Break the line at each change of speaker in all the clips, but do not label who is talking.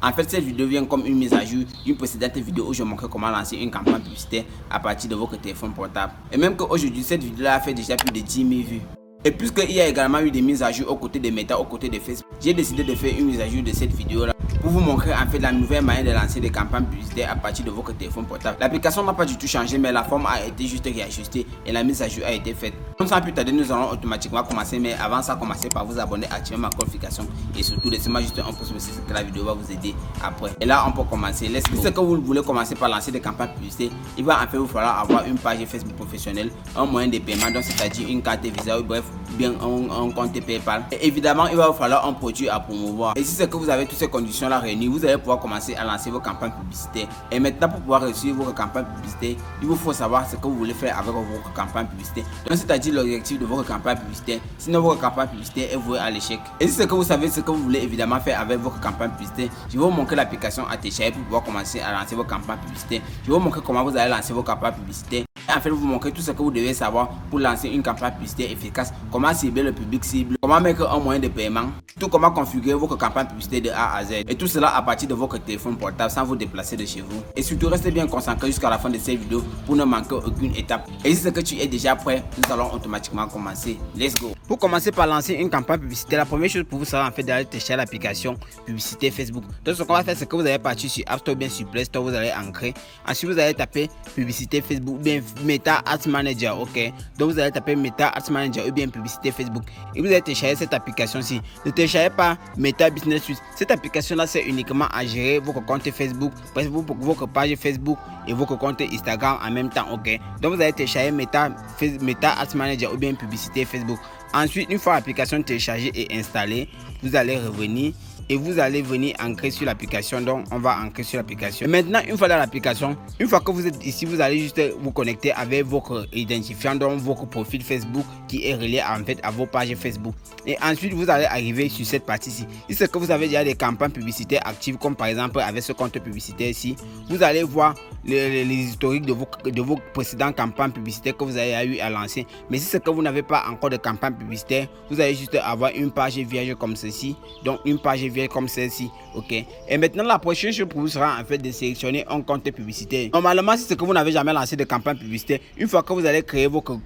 En fait, cette vidéo vient comme une mise à jour d'une précédente vidéo où je montrais comment lancer une campagne publicitaire à partir de votre téléphone portable. Et même qu'aujourd'hui, cette vidéo-là a fait déjà plus de 10 000 vues. Et puisqu'il y a également eu des mises à jour aux côtés de Meta, aux côtés de Facebook, j'ai décidé de faire une mise à jour de cette vidéo-là pour vous montrer en fait la nouvelle manière de lancer des campagnes publicitaires à partir de votre téléphone portable. L'application n'a pas du tout changé, mais la forme a été juste réajustée et la mise à jour a été faite. Comme ça, plus tard, nous allons automatiquement commencer, mais avant ça, commencez par vous abonner, activer ma notification et surtout laissez-moi juste un pouce, c'est que la vidéo va vous aider après. Et là, on peut commencer. Si c'est que vous voulez commencer par lancer des campagnes publicitaires, il va en fait vous falloir avoir une page Facebook professionnelle, un moyen de paiement, donc c'est-à-dire une carte Visa ou bref, bien un compte PayPal. Et évidemment, il va vous falloir un produit à promouvoir. Et si c'est que vous avez toutes ces conditions-là réunies, vous allez pouvoir commencer à lancer vos campagnes publicitaires. Et maintenant, pour pouvoir réussir vos campagnes publicitaires, il vous faut savoir ce que vous voulez faire avec votre campagne publicitaire. Donc, c'est-à-dire l'objectif de votre campagne publicitaire. Sinon, votre campagne publicitaire est vouée à l'échec. Et si c'est que vous savez ce que vous voulez évidemment faire avec votre campagne publicitaire, je vais vous montrer l'application à télécharger pour pouvoir commencer à lancer vos campagnes publicitaires. Je vais vous montrer comment vous allez lancer vos campagnes publicitaires. En fait, vous montrer tout ce que vous devez savoir pour lancer une campagne publicitaire efficace, comment cibler le public cible, comment mettre un moyen de paiement, tout comment configurer votre campagne publicitaire de A à Z. Et tout cela à partir de votre téléphone portable sans vous déplacer de chez vous. Et surtout, restez bien concentré jusqu'à la fin de cette vidéo pour ne manquer aucune étape. Et si c'est que tu es déjà prêt, nous allons automatiquement commencer. Let's go! Pour commencer par lancer une campagne publicitaire, la première chose pour vous sera en fait d'aller télécharger l'application publicité Facebook. Donc, ce qu'on va faire, c'est que vous allez partir sur App Store ou bien sur Play Store, vous allez ancrer. Ensuite, vous allez taper publicité Facebook, bien Meta Ads Manager, ok. Donc vous allez taper Meta Ads Manager ou bien publicité Facebook et vous allez télécharger cette application-ci. Ne téléchargez pas Meta Business Suite. Cette application-là, c'est uniquement à gérer votre compte Facebook, votre page Facebook et votre compte Instagram en même temps, ok. Donc vous allez télécharger Meta Ads Manager ou bien publicité Facebook. Ensuite, une fois l'application téléchargée et installée, vous allez revenir et vous allez venir ancrer sur l'application. Donc on va ancrer sur l'application. Maintenant, une fois dans l'application, une fois que vous êtes ici, vous allez juste vous connecter avec votre identifiant, donc votre profil Facebook qui est relié en fait à vos pages Facebook. Et ensuite, vous allez arriver sur cette partie-ci. Si c'est que vous avez déjà des campagnes publicitaires actives, comme par exemple avec ce compte publicitaire ici, vous allez voir les historiques de vos précédentes campagnes publicitaires que vous avez eu à lancer. Mais si c'est que vous n'avez pas encore de campagne publicitaire, vous allez juste avoir une page vierge comme ceci. Donc une page vierge comme celle-ci, ok. Et maintenant, la prochaine chose pour vous sera en fait de sélectionner un compte publicitaire. Normalement, si c'est que vous n'avez jamais lancé de campagne publicitaire, une fois que vous allez créer votre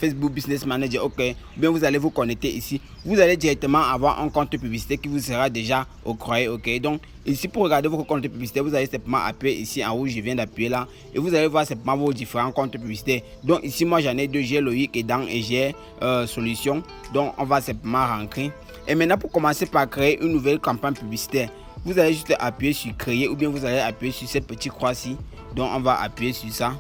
Facebook Business Manager, ok, bien vous allez vous connecter ici, vous allez directement avoir un compte publicitaire qui vous sera déjà octroyé, ok. Donc ici, pour regarder votre compte publicitaire, vous allez simplement appuyer ici en haut, je viens d'appuyer là, et vous allez voir simplement vos différents comptes publicitaires. Donc ici, moi j'en ai deux, j'ai Loïc et Dan et j'ai Solution. Donc on va simplement rentrer. Et maintenant, pour commencer par créer une nouvelle campagne publicitaire, vous allez juste appuyer sur créer ou bien vous allez appuyer sur cette petite croix-ci. Donc on va appuyer sur ça.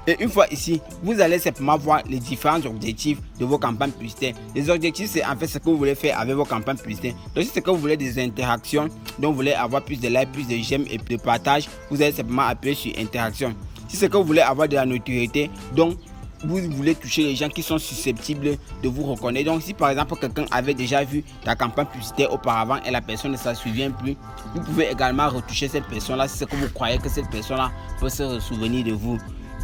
Et une fois ici, vous allez simplement voir les différents objectifs de vos campagnes publicitaires. Les objectifs, c'est en fait ce que vous voulez faire avec vos campagnes publicitaires. Donc si c'est que vous voulez des interactions, donc vous voulez avoir plus de likes, plus de j'aime et de partage, vous allez simplement appuyer sur interaction. Si c'est que vous voulez avoir de la notoriété, donc vous voulez toucher les gens qui sont susceptibles de vous reconnaître. Donc si par exemple quelqu'un avait déjà vu ta campagne publicitaire auparavant et la personne ne s'en souvient plus, vous pouvez également retoucher cette personne-là si c'est que vous croyez que cette personne-là peut se souvenir de vous.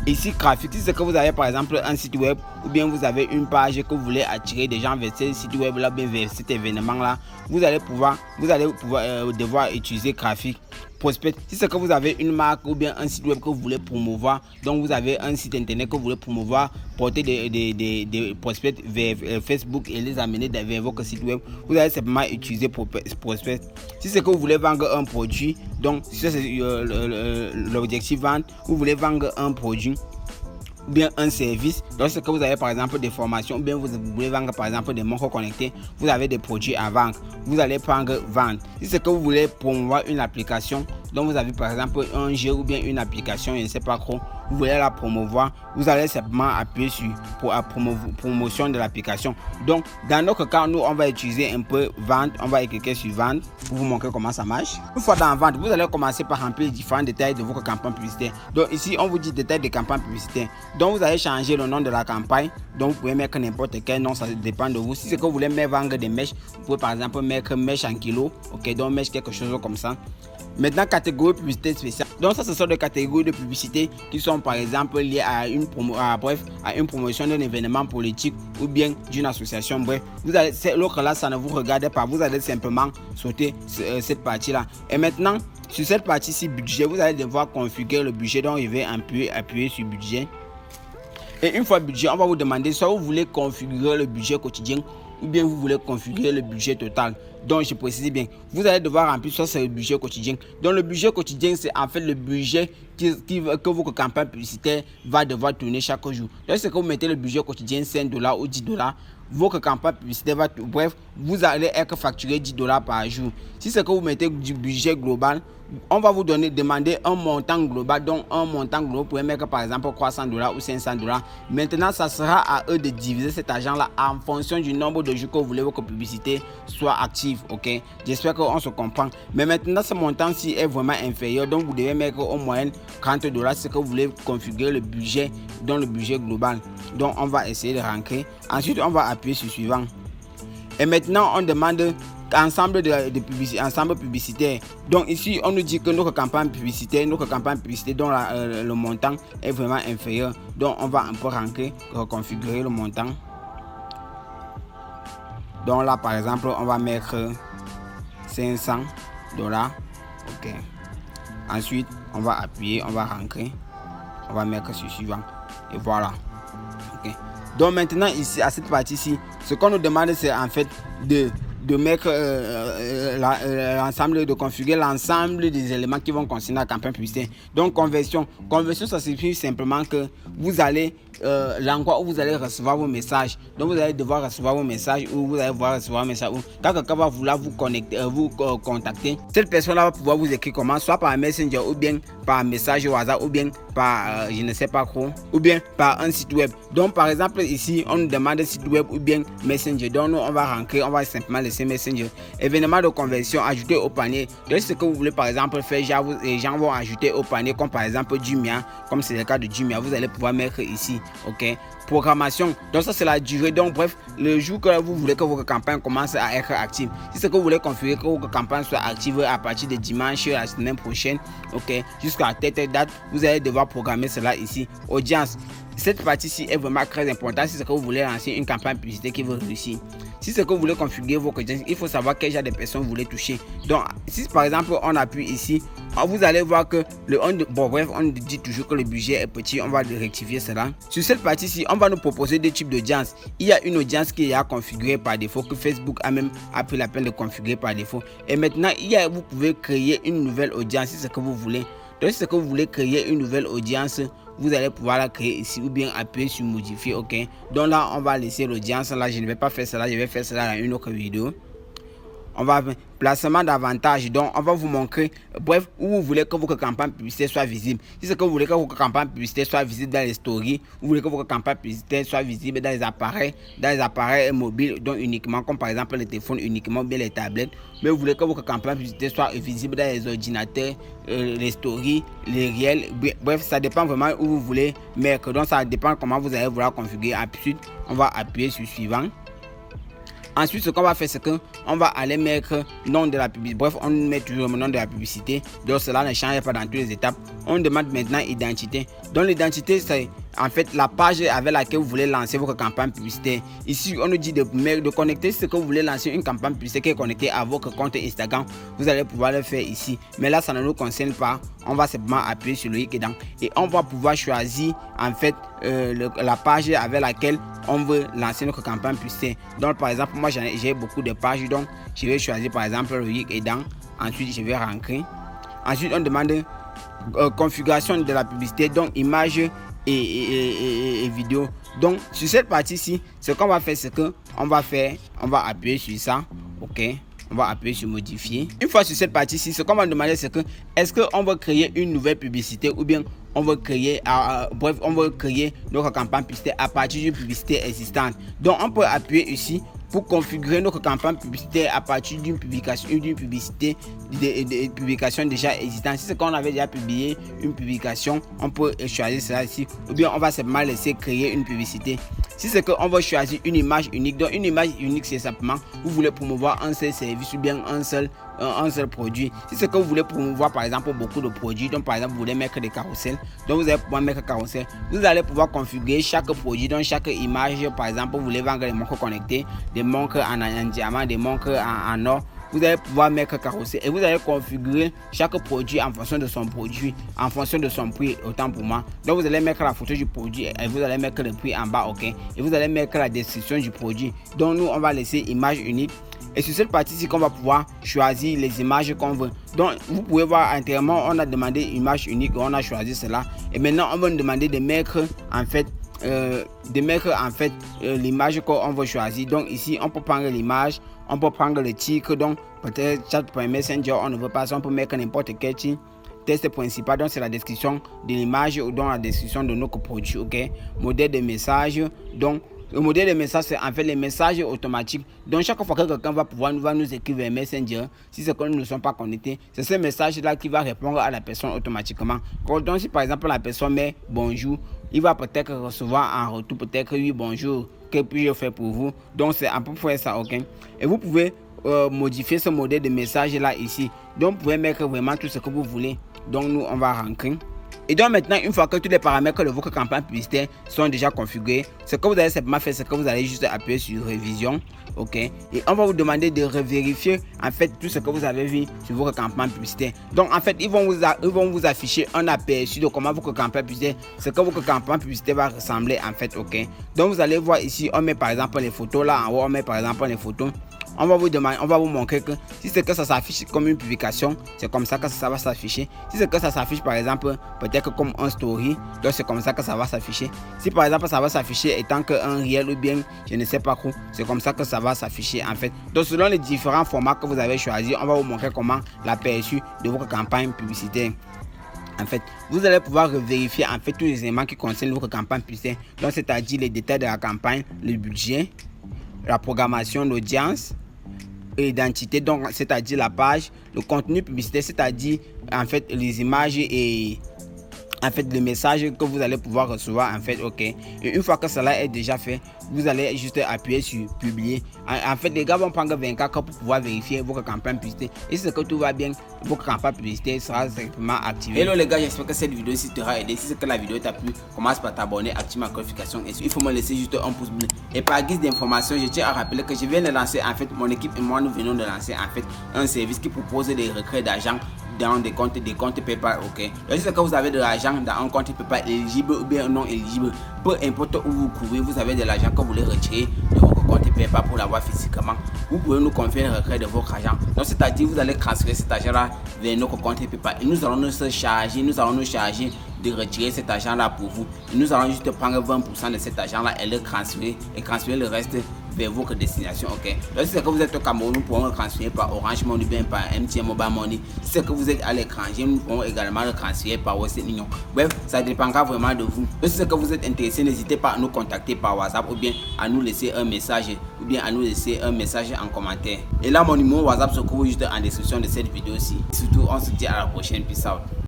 Ici, graphique, si c'est que vous avez par exemple un site web ou bien vous avez une page que vous voulez attirer des gens vers ce site web là, bien vers cet événement là, vous allez pouvoir devoir utiliser graphique. Prospect, si c'est que vous avez une marque ou bien un site web que vous voulez promouvoir, donc vous avez un site internet que vous voulez promouvoir, porter des prospects vers Facebook et les amener vers votre site web, vous allez simplement utiliser prospect. Si c'est que vous voulez vendre un produit, donc si c'est l'objectif vente, vous voulez vendre un produit ou bien un service, lorsque vous avez par exemple des formations ou bien vous voulez vendre par exemple des montres connectées, vous avez des produits à vendre, vous allez prendre vente. Si c'est que vous voulez promouvoir une application, donc vous avez par exemple un jeu ou bien une application, je ne sais pas trop, vous voulez la promouvoir, vous allez simplement appuyer sur promotion de l'application. Donc dans notre cas, nous on va utiliser un peu vente, on va cliquer sur vente pour vous montrer comment ça marche. Une fois dans vente, vous allez commencer par remplir les différents détails de votre campagne publicitaire. Donc ici on vous dit détails de campagne publicitaire. Donc vous allez changer le nom de la campagne. Donc vous pouvez mettre n'importe quel nom, ça dépend de vous. Si c'est que vous voulez vendre des mèches, vous pouvez par exemple mettre mèche en kilo, ok, donc mèche quelque chose comme ça. Maintenant, catégorie publicité spéciale. Donc ça, ce sont des catégories de publicité qui sont sont par exemple liés à une promotion d'un événement politique ou bien d'une association. Bref, vous allez, l'autre là, ça ne vous regarde pas. Vous allez simplement sauter cette partie-là. Et maintenant, sur cette partie-ci, budget, vous allez devoir configurer le budget. Donc, je vais appuyer sur budget. Et une fois budget, on va vous demander soit vous voulez configurer le budget quotidien ou bien vous voulez configurer le budget total. Donc, je précise bien, vous allez devoir remplir soit c'est le budget quotidien. Donc, le budget quotidien, c'est en fait le budget que votre campagne publicitaire va devoir tourner chaque jour. Donc, c'est que vous mettez le budget quotidien $5 ou $10, votre campagne publicitaire va, bref, vous allez être facturé $10 par jour. Si c'est que vous mettez du budget global, on va vous demander un montant global. Donc, un montant global, vous pouvez mettre par exemple $300 ou $500. Maintenant, ça sera à eux de diviser cet argent-là en fonction du nombre de jours que vous voulez que votre publicité soit active. Ok, j'espère qu'on se comprend. Mais maintenant, ce montant-ci est vraiment inférieur. Donc, vous devez mettre au moyen $30. C'est que vous voulez configurer le budget dans le budget global. Donc, on va essayer de rentrer. Ensuite, on va appuyer sur suivant. Et maintenant, on demande ensemble de publicité, ensemble publicitaire. Donc ici, on nous dit que notre campagne publicitaire dont le montant est vraiment inférieur. Donc on va un peu rentrer, reconfigurer le montant. Donc là, par exemple, on va mettre $500. Ok. Ensuite, on va appuyer, on va rentrer, on va mettre sur suivant. Et voilà. Ok. Donc maintenant ici, à cette partie-ci, ce qu'on nous demande, c'est en fait de mettre l'ensemble, de configurer l'ensemble des éléments qui vont concerner la campagne publicitaire. Donc conversion, ça signifie simplement que vous allez l'endroit où vous allez recevoir vos messages. Donc vous allez devoir recevoir vos messages ou vous allez devoir recevoir un message où quand quelqu'un va vouloir vous connecter, contacter, cette personne-là va pouvoir vous écrire comment, soit par Messenger ou bien par message au hasard ou bien par je ne sais pas quoi, ou bien par un site web. Donc par exemple ici on nous demande site web ou bien Messenger. Donc nous on va rentrer, on va simplement laisser Messenger. Événement de conversion, ajouter au panier. Donc ce que vous voulez par exemple faire, les gens vont ajouter au panier, comme par exemple Jumia, comme c'est le cas de Jumia, vous allez pouvoir mettre ici. Ok, programmation, donc ça c'est la durée. Donc bref, le jour que vous voulez que votre campagne commence à être active, si c'est que vous voulez configurer que votre campagne soit active à partir de dimanche la semaine prochaine, ok, jusqu'à telle date, vous allez devoir programmer cela ici. Audience, cette partie-ci est vraiment très importante si c'est que vous voulez lancer une campagne publicitaire qui veut réussir. Si c'est que vous voulez configurer votre audience, il faut savoir quel genre de personnes vous voulez toucher. Donc si par exemple on appuie ici, vous allez voir que on dit toujours que le budget est petit. On va rectifier cela. Sur cette partie-ci, on va nous proposer deux types d'audience. Il y a une audience qui est configurée par défaut, que Facebook a même pris la peine de configurer par défaut. Et maintenant, vous pouvez créer une nouvelle audience si c'est ce que vous voulez. Donc si c'est que vous voulez créer une nouvelle audience, vous allez pouvoir la créer ici ou bien appuyer sur modifier. Ok, donc là on va laisser l'audience là. Je ne vais pas faire cela, je vais faire cela dans une autre vidéo. On va placement d'avantages. Donc on va vous montrer, bref, où vous voulez que votre campagne publicitaire soit visible. Si c'est que vous voulez que votre campagne publicitaire soit visible dans les stories, vous voulez que votre campagne publicitaire soit visible dans les appareils mobiles, donc uniquement, comme par exemple les téléphones uniquement, bien les tablettes. Mais vous voulez que votre campagne publicitaire soit visible dans les ordinateurs, les stories, les réels. Bref, ça dépend vraiment où vous voulez mettre. Donc ça dépend comment vous allez vouloir configurer. Ensuite, on va appuyer sur suivant. Ensuite, ce qu'on va faire, c'est qu'on va aller mettre nom de la publicité. Bref, on met toujours le nom de la publicité. Donc, cela ne change pas dans toutes les étapes. On demande maintenant identité. Donc, l'identité, c'est en fait la page avec laquelle vous voulez lancer votre campagne publicitaire. Ici, on nous dit de connecter ce que vous voulez lancer une campagne publicitaire qui est connectée à votre compte Instagram. Vous allez pouvoir le faire ici. Mais là, ça ne nous concerne pas. On va simplement appuyer sur le i dedans et on va pouvoir choisir en fait la page avec laquelle on veut lancer notre campagne publicitaire. Donc, par exemple, moi j'ai beaucoup de pages, donc je vais choisir par exemple le i dedans. Ensuite, je vais rentrer. Ensuite, on demande configuration de la publicité, donc image et vidéo. Donc sur cette partie-ci, ce qu'on va faire, c'est que on va appuyer sur ça. Ok, on va appuyer sur modifier. Une fois sur cette partie-ci, ce qu'on va demander, c'est que est-ce qu'on va créer une nouvelle publicité ou bien on va créer on va créer notre campagne publicitaire à partir d'une publicité existante. Donc on peut appuyer ici pour configurer notre campagne publicitaire à partir d'une publication, d'une publicité des publications déjà existantes. Si c'est qu'on avait déjà publié une publication, on peut choisir cela ici, ou bien on va simplement laisser créer une publicité. Si c'est qu'on va choisir une image unique, donc une image unique, c'est simplement vous voulez promouvoir un seul service ou bien un seul produit. Si c'est que vous voulez promouvoir par exemple beaucoup de produits, donc par exemple vous voulez mettre des carousels, donc vous allez pouvoir mettre carousel. Vous allez pouvoir configurer chaque produit, donc chaque image. Par exemple, vous voulez vendre des montres connectées, des montres en diamant, des montres en or. Vous allez pouvoir mettre carousel et vous allez configurer chaque produit en fonction de son produit, en fonction de son prix, autant pour moi. Donc vous allez mettre la photo du produit et vous allez mettre le prix en bas, ok. Et vous allez mettre la description du produit. Donc nous on va laisser image unique. Et sur cette partie-ci qu'on va pouvoir choisir les images qu'on veut. Donc vous pouvez voir antérieurement on a demandé image unique, on a choisi cela. Et maintenant on va nous demander de mettre en fait l'image qu'on veut choisir. Donc ici on peut prendre l'image, on peut prendre le titre, donc peut-être chat pour Messenger, on ne veut pas ça, on peut mettre n'importe quel titre. Texte principal, donc c'est la description de l'image ou dans la description de notre produit, ok. Modèle de message, donc le modèle de message, c'est en fait les messages automatiques. Donc chaque fois que quelqu'un va nous écrire vers Messenger, si c'est que nous ne sommes pas connectés, c'est ce message-là qui va répondre à la personne automatiquement. Donc si par exemple la personne met bonjour, il va peut-être recevoir en retour peut-être oui bonjour, que puis-je faire pour vous. Donc c'est un peu faire ça, ok. Et vous pouvez modifier ce modèle de message-là ici. Donc vous pouvez mettre vraiment tout ce que vous voulez. Donc nous on va rentrer. Et donc maintenant, une fois que tous les paramètres de votre campagne publicitaire sont déjà configurés, ce que vous allez simplement faire, c'est que vous allez juste appuyer sur révision, ok. Et on va vous demander de revérifier en fait tout ce que vous avez vu sur votre campagne publicitaire. Donc en fait, ils vont vous afficher un aperçu de comment votre campagne publicitaire, ce que votre campagne publicitaire va ressembler en fait, ok. Donc vous allez voir ici, on met par exemple les photos là en haut, on met par exemple les photos. On va vous montrer que si c'est que ça s'affiche comme une publication, c'est comme ça que ça va s'afficher. Si c'est que ça s'affiche par exemple peut-être comme un story, donc c'est comme ça que ça va s'afficher. Si par exemple ça va s'afficher étant qu'un réel ou bien je ne sais pas quoi, c'est comme ça que ça va s'afficher en fait. Donc selon les différents formats que vous avez choisi, on va vous montrer comment l'aperçu de votre campagne publicitaire. En fait, vous allez pouvoir vérifier en fait tous les éléments qui concernent votre campagne publicitaire. Donc c'est-à-dire les détails de la campagne, le budget, la programmation, l'audience, l'identité, donc c'est-à-dire la page, le contenu publicitaire, c'est-à-dire en fait les images et en fait le message que vous allez pouvoir recevoir en fait, ok. Et une fois que cela est déjà fait, vous allez juste appuyer sur publier. En fait les gars vont prendre 24 heures pour pouvoir vérifier votre campagne publicitaire et si c'est que tout va bien, votre campagne publicitaire sera simplement activée. Hello les gars, j'espère que cette vidéo t'aura aidé. Si c'est que la vidéo t'a plu, commence par t'abonner, activer ma notification et il faut me laisser juste un pouce bleu. Et par guise d'information, je tiens à rappeler que je viens de lancer en fait, mon équipe et moi nous venons de lancer en fait un service qui propose des retraits d'argent dans des comptes PayPal, ok. Donc si c'est que vous avez de l'argent dans un compte PayPal éligible ou bien non éligible, peu importe où vous courez, vous avez de l'argent que vous voulez retirer de votre compte PayPal pour l'avoir physiquement, vous pouvez nous confier le retrait de votre argent. Donc c'est-à-dire vous allez transférer cet argent là vers notre compte PayPal et nous allons nous charger de retirer cet argent là pour vous. Et nous allons juste prendre 20% de cet argent là et le transférer le reste vers votre destination, ok. Donc si c'est que vous êtes au Cameroun, nous pourrons le transférer par Orange Money, bien par MTN Mobile Money. Si c'est que vous êtes à l'étranger, nous pourrons également le transférer par Western Union. Bref, ça dépendra vraiment de vous. Donc si c'est que vous êtes intéressé, n'hésitez pas à nous contacter par WhatsApp ou bien à nous laisser un message en commentaire. Et là mon numéro WhatsApp se trouve juste en description de cette vidéo ci. Surtout on se dit à la prochaine, peace out.